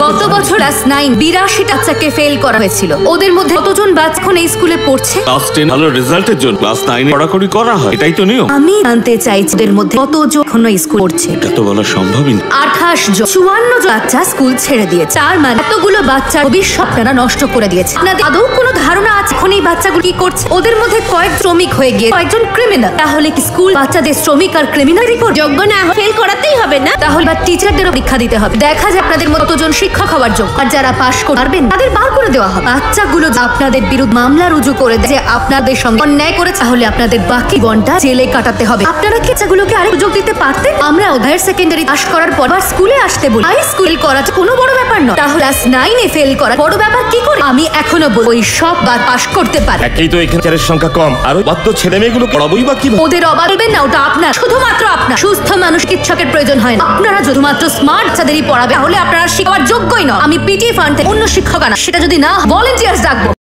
গত বছর ক্লাস 9 82 বাচ্চাকে ফেল করা হয়েছিল। ওদের মধ্যে কতজন বাচ্চা এখন এই স্কুলে পড়ছে? ক্লাস 10 ভালো রেজাল্টের জন্য ক্লাস 9 এ পড়াশোনা করা হয়, এটাই তো নিয়ম। আমি জানতে চাইছি ওদের মধ্যে কতজন এখনো স্কুল পড়ছে? এটা তো বলা সম্ভবই না। 28 জন। 54 জন বাচ্চা স্কুল ছেড়ে দিয়েছে। তার মানে এতগুলো বাচ্চার ভবিষ্যৎ আপনারা নষ্ট করে দিয়েছে। আপনাদের আদৌ কোনো ধারণা আছে এখন এই বাচ্চাগুলো কি করছে? ওদের মধ্যে কয়েক শ্রমিক হয়ে গিয়ে কয়েকজন ক্রিমিনাল। তাহলে কি স্কুল বাচ্চাদের শ্রমিক আর ক্রিমিনাল রিপোর্ট যোগ্য না? ফেল করাতেই হবে না? তাহলে বা টিচারদেরও পরীক্ষা দিতে হবে। দেখা যায় আপনাদের মতো কতজন শিক্ষক হওয়ার যোগ্য, আর যারা পাশ করতে পারবেন তাদের বার করে দেওয়া হবে। বাচ্চাগুলো আপনাদের বিরুদ্ধে মামলা রুজু করে দেয় যে আপনাদের সঙ্গে অন্যায় করেছে, তাহলে আপনাদের বাকি জীবনটা জেলে কাটাতে হবে। আপনারা কি বাচ্চাগুলোকে আরেক সুযোগ দিতে পারতেন? আমরা হায়ার সেকেন্ডারি পাশ করার পর আবার স্কুলে আসতে বলি। হাই স্কুল করাটা কোনো বড় ব্যাপার নয়। তাহলে ক্লাস 9 এ ফেল করা বড় ব্যাপার কি করে? আমি এখনো বলি ওই সব পাশ করতে পারে। একই তো এখানে ছেলের সংখ্যা কম, আর বাধ্য ছেলে মেয়েগুলো পড়াবই বা কি? ওদের অবালবেন না, ওটা আপনার, শুধুমাত্র আপনার। সুস্থ মানুষ চিকিৎসকের প্রয়োজন হয় না। আপনারা শুধুমাত্র স্মার্ট বাচ্চাদেরই পড়াবে, তাহলে আপনারা শিক্ষার যোগ্যই নয়। আমি পিটি ফান্ড থেকে অন্য শিক্ষক আনা, সেটা যদি না ভলেন্টিয়ার্স ডাকবো।